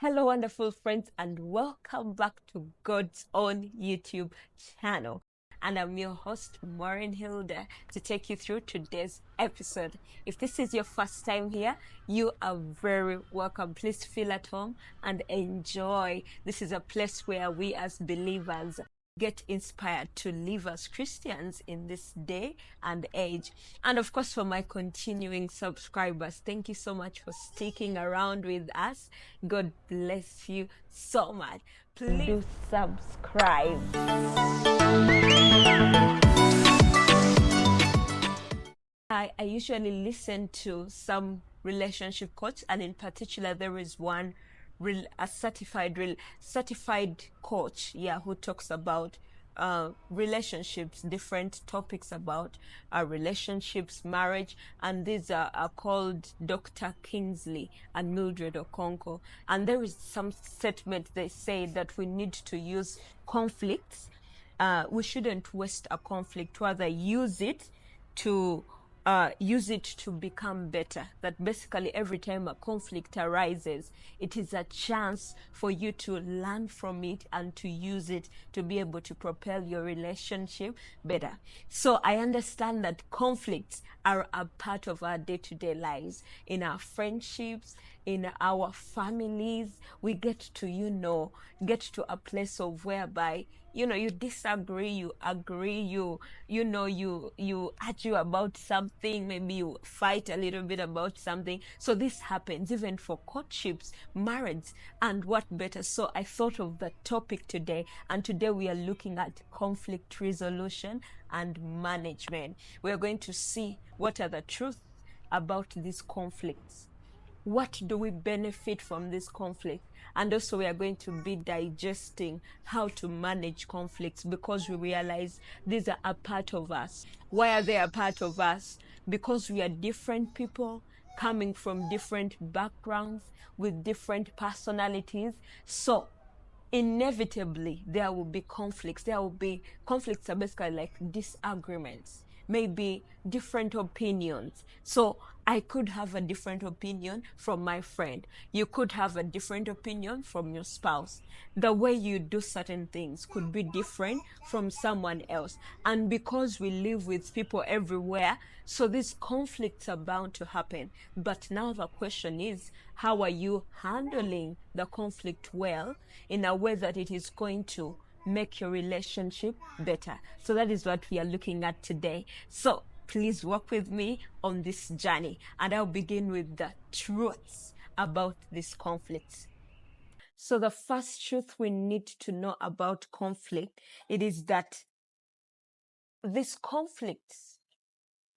Hello, wonderful friends, and welcome back to God's own YouTube channel. And I'm your host, Mildred, to take you through today's episode. If this is your first time here, you are very welcome. Please feel at home and enjoy. This is a place where we as believers get inspired to live as Christians in this day and age. And of course, for my continuing subscribers, thank you so much for sticking around with us. God bless you so much. Please do subscribe. I usually listen to some relationship coach, and in particular, there is one a certified coach, who talks about relationships, different topics about relationships, marriage, and these are called Dr. Kingsley and Mildred Okwonkwo. And there is some statement they say that we need to use conflicts. We shouldn't waste a conflict, rather use it to become better. That basically every time a conflict arises, it is a chance for you to learn from it and to use it to be able to propel your relationship better. So I understand that conflicts are a part of our day-to-day lives, in our friendships, in our families. We get to get to a place of whereby you disagree, you agree, you argue about something, maybe you fight a little bit about something. So this happens even for courtships, marriage, and what better. So I thought of the topic today, and today we are looking at conflict resolution and management. We are going to see what are the truths about these conflicts. What do we benefit from this conflict? And also we are going to be digesting how to manage conflicts, because we realize these are a part of us. Why are they a part of us? Because we are different people coming from different backgrounds with different personalities. So inevitably there will be conflicts. Conflicts are basically like disagreements, maybe different opinions. So I could have a different opinion from my friend. You could have a different opinion from your spouse. The way you do certain things could be different from someone else. And because we live with people everywhere, so these conflicts are bound to happen. But now the question is, how are you handling the conflict well, in a way that it is going to make your relationship better? So that is what we are looking at today. So please walk with me on this journey, and I'll begin with the truths about these conflicts. So the first truth we need to know about conflict, it is that these conflicts,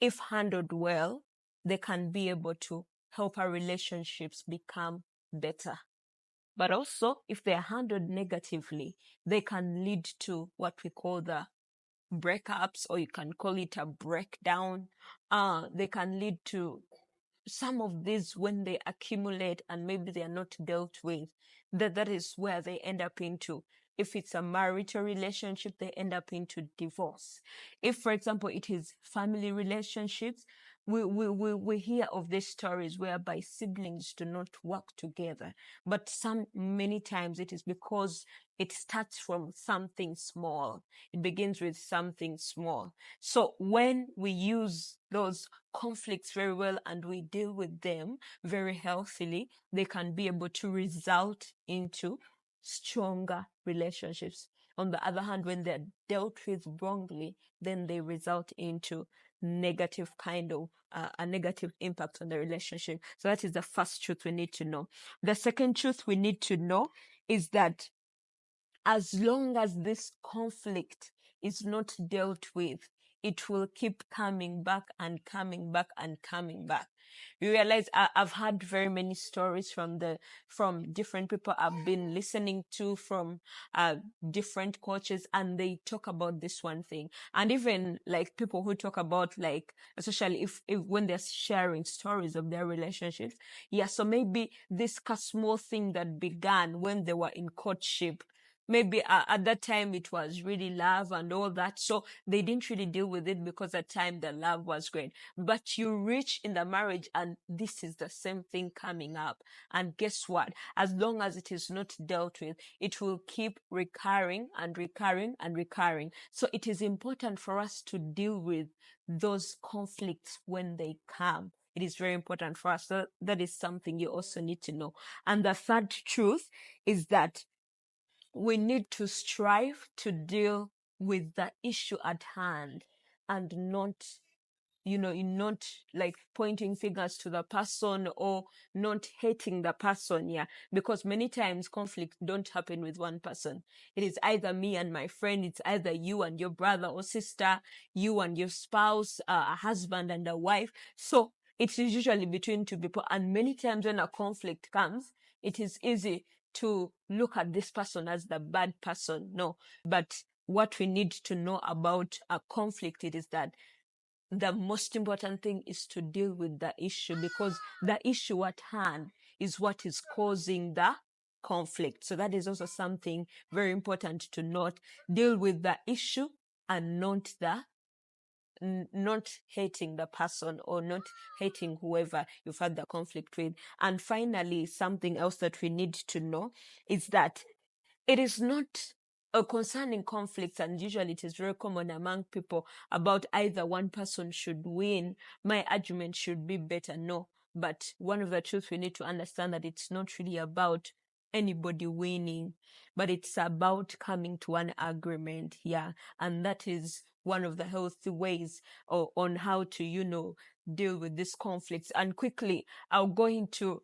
if handled well, they can be able to help our relationships become better. But also, if they're handled negatively, they can lead to what we call the breakups, or you can call it a breakdown. They can lead to some of these, when they accumulate and maybe they are not dealt with, that is where they end up into. If it's a marital relationship, they end up into divorce. If, for example, it is family relationships, we hear of these stories whereby siblings do not work together. But many times it is because it starts from something small. It begins with something small. So when we use those conflicts very well and we deal with them very healthily, they can be able to result into stronger relationships. On the other hand, when they're dealt with wrongly, then they result into negative kind of a negative impact on the relationship. So that is the first truth we need to know. The second truth we need to know is that as long as this conflict is not dealt with, it will keep coming back and coming back and coming back. You realize I've had very many stories from different people I've been listening to, from different coaches, and they talk about this one thing. And even like people who talk about, like, especially if when they're sharing stories of their relationships, so maybe this small thing that began when they were in courtship, maybe at that time it was really love and all that, so they didn't really deal with it because at time the love was great. But you reach in the marriage and this is the same thing coming up, and guess what, as long as it is not dealt with, it will keep recurring and recurring and recurring. So it is important for us to deal with those conflicts when they come. It is very important for us. So that is something you also need to know. And the third truth is that we need to strive to deal with the issue at hand, and not, not like pointing fingers to the person or not hating the person. Yeah, because many times conflicts don't happen with one person. It is either me and my friend, it's either you and your brother or sister, you and your spouse, a husband and a wife. So it is usually between two people, and many times when a conflict comes, it is easy to look at this person as the bad person. No, but what we need to know about a conflict, it is that the most important thing is to deal with the issue, because the issue at hand is what is causing the conflict. So that is also something very important to note. Deal with the issue and not hating the person or not hating whoever you've had the conflict with. And finally, something else that we need to know is that it is not concerning conflicts, and usually it is very common among people, about either one person should win, my argument should be better. No, but one of the truths we need to understand, that it's not really about anybody winning, but it's about coming to an agreement. Yeah, and that is one of the healthy ways on how to deal with these conflicts. And quickly, I'll go into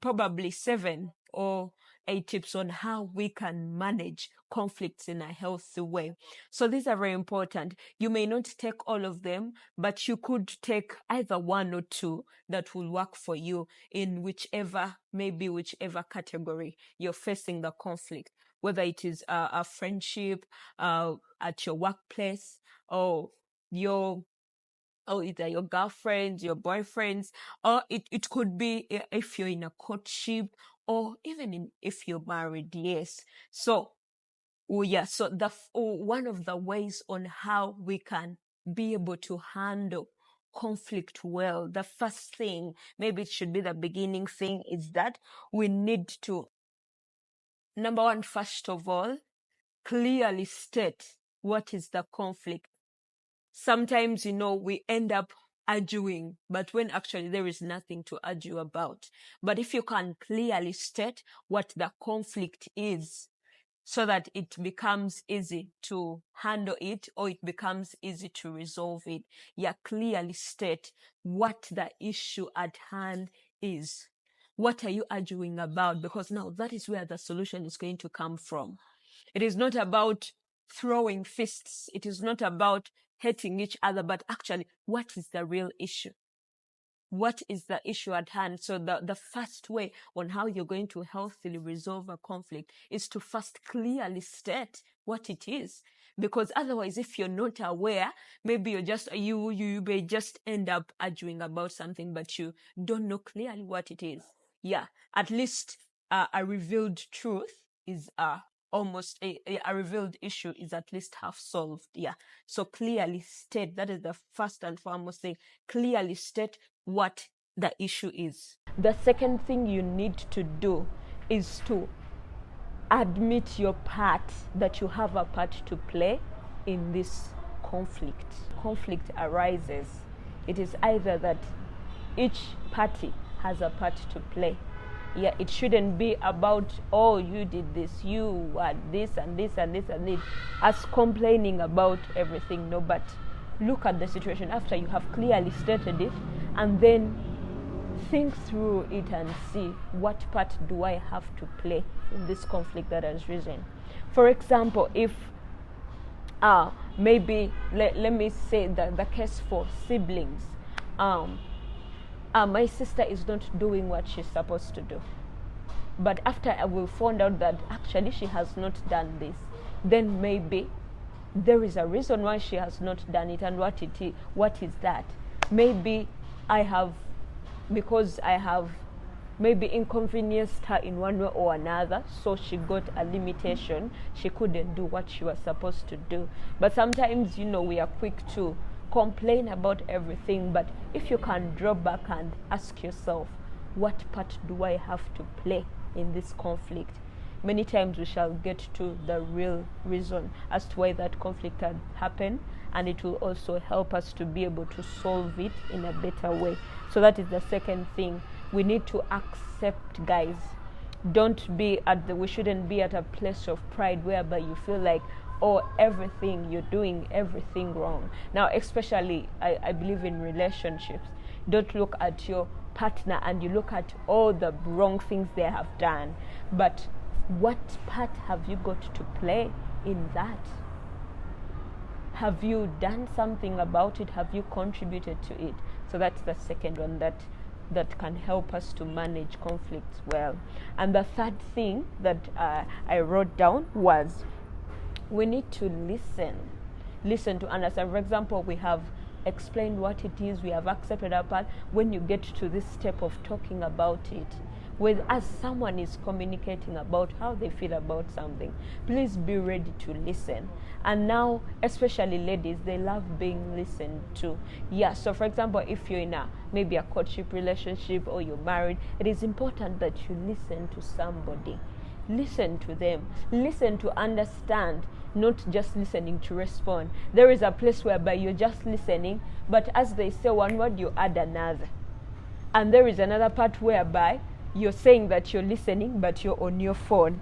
probably 7 or 8 tips on how we can manage conflicts in a healthy way. So these are very important. You may not take all of them, but you could take either 1 or 2 that will work for you in whichever category you're facing the conflict, whether it is a friendship, at your workplace, or either your girlfriends, your boyfriends, or it could be if you're in a courtship, or even if you're married. Yes. So, so one of the ways on how we can be able to handle conflict well, the first thing, maybe it should be the beginning thing, is that we need to, number one, first of all, clearly state what is the conflict. Sometimes, we end up arguing, but when actually there is nothing to argue about. But if you can clearly state what the conflict is, so that it becomes easy to handle it, or it becomes easy to resolve it, clearly state what the issue at hand is. What are you arguing about? Because now that is where the solution is going to come from. It is not about throwing fists. It is not about hating each other, but actually, what is the real issue? What is the issue at hand? So the first way on how you're going to healthily resolve a conflict is to first clearly state what it is. Because otherwise, if you're not aware, maybe you may just end up arguing about something, but you don't know clearly what it is. Yeah, at least a revealed truth is almost a revealed issue is at least half solved. Yeah. So clearly state, that is the first and foremost thing. Clearly state what the issue is. The second thing you need to do is to admit your part, that you have a part to play in this conflict. Conflict arises. It is either that each party has a part to play. Yeah, it shouldn't be about, oh, you did this, you had this and this and this and this, as complaining about everything. No, but look at the situation after you have clearly stated it, and then think through it and see, what part do I have to play in this conflict that has risen? For example, if maybe let me say that the case for siblings, my sister is not doing what she's supposed to do, but after I will find out that actually she has not done this, then maybe there is a reason why she has not done it. And what is that? Maybe because I have maybe inconvenienced her in one way or another, so she got a limitation. She couldn't do what she was supposed to do. But sometimes, we are quick to complain about everything, but if you can drop back and ask yourself, what part do I have to play in this conflict? Many times we shall get to the real reason as to why that conflict had happened, and it will also help us to be able to solve it in a better way. So that is the second thing. We need to accept, guys. We shouldn't be at a place of pride whereby you feel like, oh, you're doing everything wrong. Now, especially, I believe in relationships. Don't look at your partner and you look at all the wrong things they have done. But what part have you got to play in that? Have you done something about it? Have you contributed to it? So that's the second one that can help us to manage conflicts well. And the third thing that I wrote down was, we need to listen to understand. For example, we have explained what it is, we have accepted our part. When you get to this step of talking about it, as someone is communicating about how they feel about something, please be ready to listen. And now, especially ladies, they love being listened to. Yeah, so for example, if you're in maybe a courtship relationship or you're married, it is important that you listen to somebody. Listen to them. Listen to understand, not just listening to respond. There is a place whereby you're just listening, but as they say one word, you add another. And there is another part whereby you're saying that you're listening, but you're on your phone.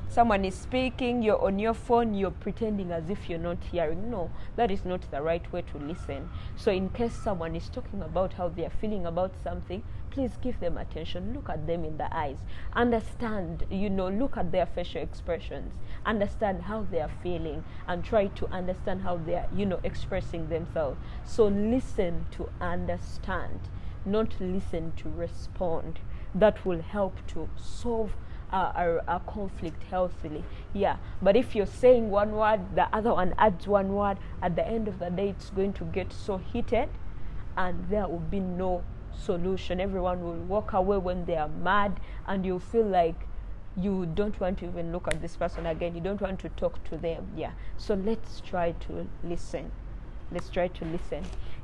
Someone is speaking, you're on your phone, you're pretending as if you're not hearing. No, that is not the right way to listen. So in case someone is talking about how they are feeling about something, please give them attention. Look at them in the eyes. Understand, look at their facial expressions. Understand how they are feeling and try to understand how they are, expressing themselves. So listen to understand, not listen to respond. That will help to solve a conflict healthily. Yeah, but if you're saying one word, the other one adds one word, at the end of the day, it's going to get so heated and there will be no solution. Everyone will walk away when they are mad, and you feel like you don't want to even look at this person again. You don't want to talk to them. Yeah, so let's try to listen.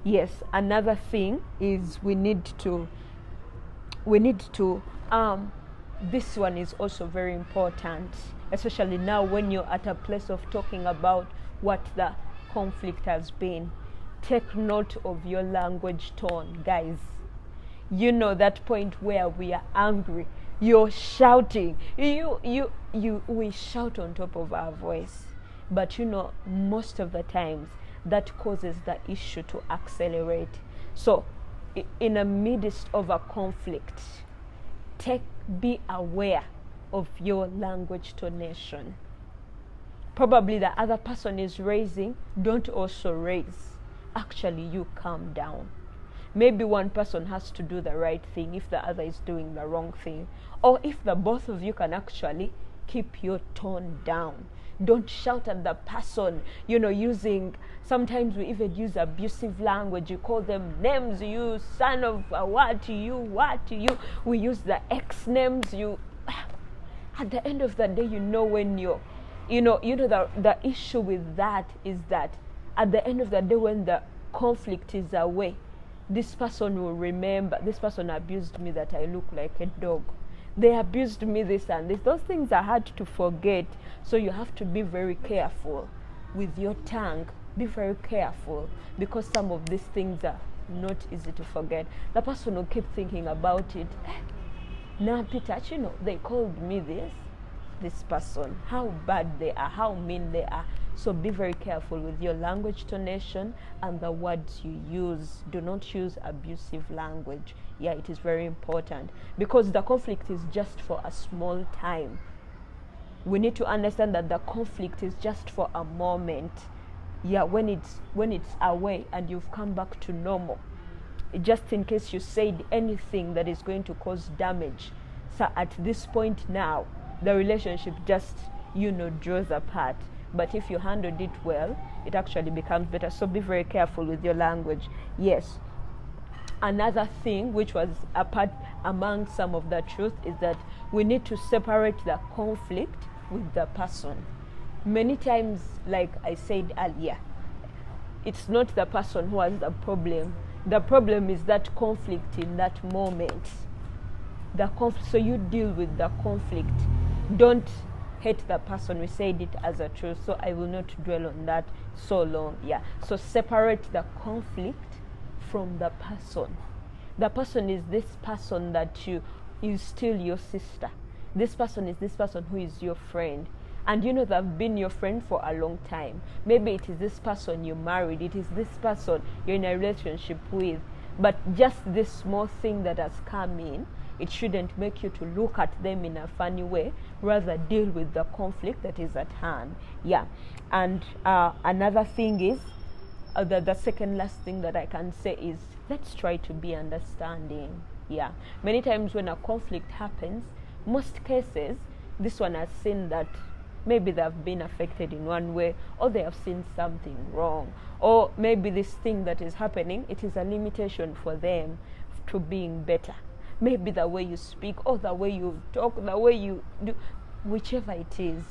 Yes, another thing is we need to this one is also very important, especially now when you're at a place of talking about what the conflict has been. Take note of your language tone, guys. That point where we are angry, you're shouting, we shout on top of our voice, but most of the times that causes the issue to accelerate. So in the midst of a conflict, be aware of your language tonation. Probably the other person is raising, don't also raise. Actually, you calm down. Maybe one person has to do the right thing if the other is doing the wrong thing. Or if the both of you can actually keep your tone down. Don't shout at the person, sometimes we even use abusive language. You call them names, you son of a what, we use the X names, at the end of the day, when the issue with that is that at the end of the day, when the conflict is away, this person will remember, this person abused me, that I look like a dog. They abused me, this and this. Those things are hard to forget. So you have to be very careful with your tongue. Be very careful, because some of these things are not easy to forget. The person will keep thinking about it. Now, Peter, they called me this person. How bad they are, how mean they are. So be very careful with your language tonation and the words you use. Do not use abusive language. Yeah, it is very important, because the conflict is just for a small time. We need to understand that the conflict is just for a moment. Yeah, when it's away and you've come back to normal, just in case you said anything that is going to cause damage. So at this point now, the relationship just, draws apart. But if you handled it well, it actually becomes better. So be very careful with your language. Yes. Another thing which was apart among some of the truth is that we need to separate the conflict with the person. Many times, like I said earlier, it's not the person who has the problem. The problem is that conflict in that moment. So you deal with the conflict. Don't hate the person. We said it as a truth, so I will not dwell on that so long. Yeah. So separate the conflict from the person. The person is this person that is still your sister. This person is this person who is your friend. And you know they've been your friend for a long time. Maybe it is this person you married. It is this person you're in a relationship with. But just this small thing that has come in, it shouldn't make you to look at them in a funny way. Rather deal with the conflict that is at hand. Yeah. And another thing is, the second last thing that I can say is, let's try to be understanding. Yeah. Many times when a conflict happens, most cases, this one has seen that maybe they've been affected in one way, or they have seen something wrong, or maybe this thing that is happening, it is a limitation for them to being better. Maybe the way you speak, or the way you talk, the way you do, whichever it is,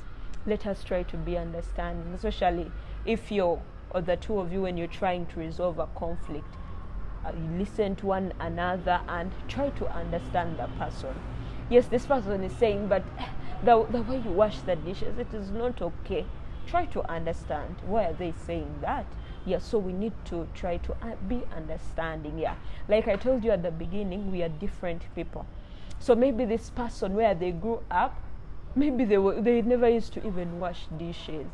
let us try to be understanding, especially if you're, or the two of you, when you're trying to resolve a conflict. You listen to one another and try to understand the person. Yes, this person is saying, but the way you wash the dishes, it is not okay. Try to understand, why are they saying that? Yeah, so we need to try to be understanding. Yeah, like I told you at the beginning, we are different people. So maybe this person, where they grew up, maybe they never used to even wash dishes.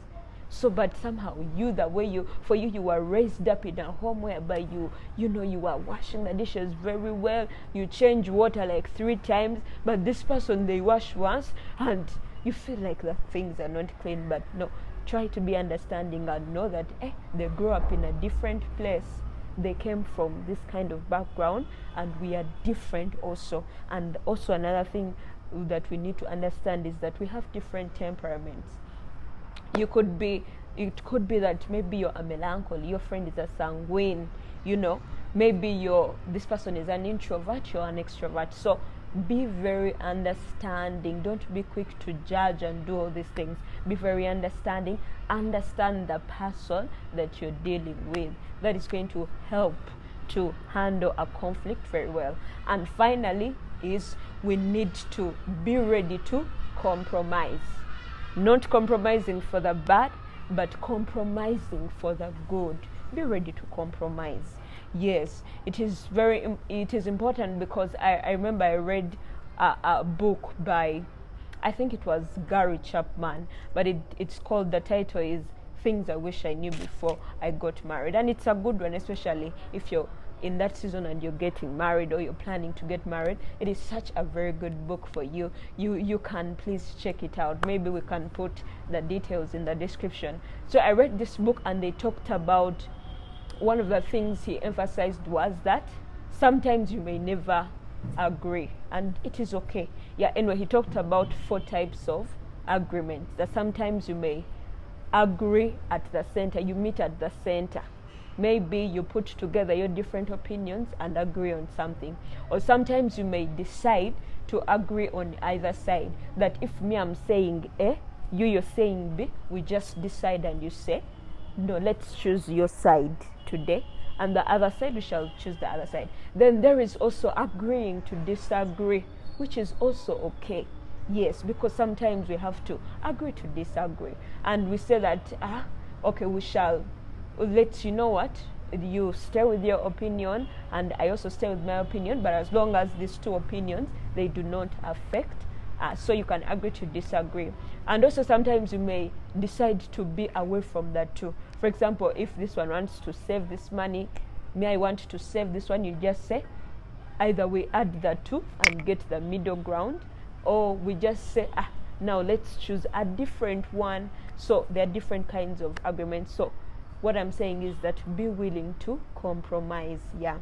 So, but somehow the way you were raised up in a home whereby you were washing the dishes very well. You change water like 3 times, but this person, they wash once, and you feel like the things are not clean. But no, try to be understanding and know that they grew up in a different place. They came from this kind of background, and we are different also. And also another thing that we need to understand is that we have different temperaments. It could be that maybe you're a melancholy, your friend is a sanguine, maybe this person is an introvert, you're an extrovert. So be very understanding. Don't be quick to judge and do all these things. Be very understanding. Understand the person that you're dealing with. That is going to help to handle a conflict very well. And finally is, we need to be ready to compromise. Not compromising for the bad, but compromising for the good. Be ready to compromise. Yes, it is important, because I remember I read a book by, I think it was Gary Chapman, but it's called, the title is Things I Wish I Knew Before I Got Married. And it's a good one, especially if you're in that season and you're getting married, or you're planning to get married. It is such a very good book for you. You can please check it out. Maybe we can put the details in the description. So I read this book, and they talked about, one of the things he emphasized was that sometimes you may never agree, and it is okay. Yeah, anyway, he talked about 4 types of agreements. That sometimes you may agree at the center, you meet at the center. Maybe you put together your different opinions and agree on something. Or sometimes you may decide to agree on either side. That if me, I'm saying A, you're saying B, we just decide and you say, no, let's choose your side today. And the other side, we shall choose the other side. Then there is also agreeing to disagree, which is also okay. Yes, because sometimes we have to agree to disagree. And we say that, okay, we shall, you know what, you stay with your opinion and I also stay with my opinion, but as long as these 2 opinions, they do not affect, so you can agree to disagree. And also sometimes you may decide to be away from that too. For example, if this one wants to save this money, me, I want to save this one, you just say, either we add the 2 and get the middle ground, or we just say, now let's choose a different one. So there are different kinds of agreements. So what I'm saying is that be willing to compromise. Yeah,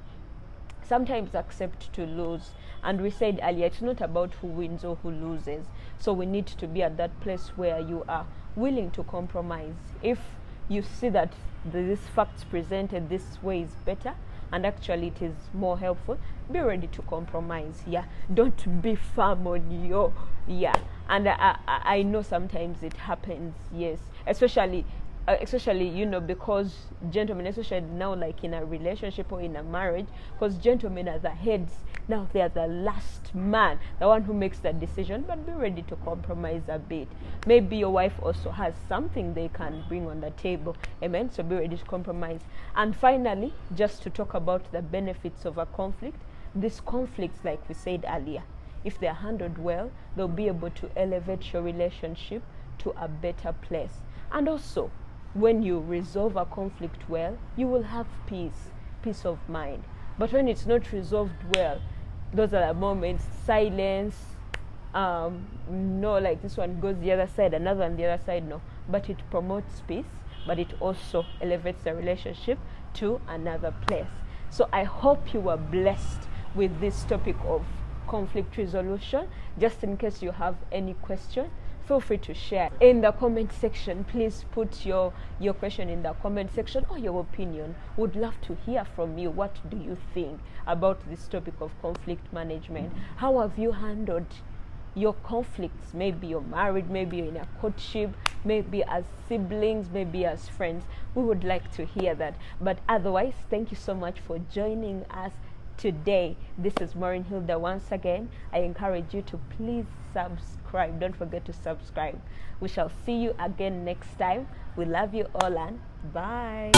sometimes accept to lose. And we said earlier, it's not about who wins or who loses. So we need to be at that place where you are willing to compromise. If you see that this facts presented this way is better, and actually it is more helpful, be ready to compromise. Yeah, don't be firm on your, yeah. And I know sometimes it happens, yes, especially because gentlemen, especially now, like in a relationship or in a marriage, because gentlemen are the heads. Now they are the last man, the one who makes the decision. But be ready to compromise a bit. Maybe your wife also has something they can bring on the table. Amen. So be ready to compromise. And finally, just to talk about the benefits of a conflict. These conflicts, like we said earlier, if they're handled well, they'll be able to elevate your relationship to a better place. And also, when you resolve a conflict well, you will have peace of mind. But when it's not resolved well, those are the moments, silence, no, like this one goes the other side, another on the other side, no. But it promotes peace, but it also elevates the relationship to another place. So I hope you were blessed with this topic of conflict resolution. Just in case you have any question, feel free to share in the comment section. Please put your question in the comment section, or your opinion. Would love to hear from you. What do you think about this topic of conflict management? How have you handled your conflicts? Maybe you're married, maybe you're in a courtship, maybe as siblings, maybe as friends. We would like to hear that. But otherwise, thank you so much for joining us today. This is Maureen Hilda once again. I encourage you to please subscribe. Don't forget to subscribe. We shall see you again next time. We love you all, and bye.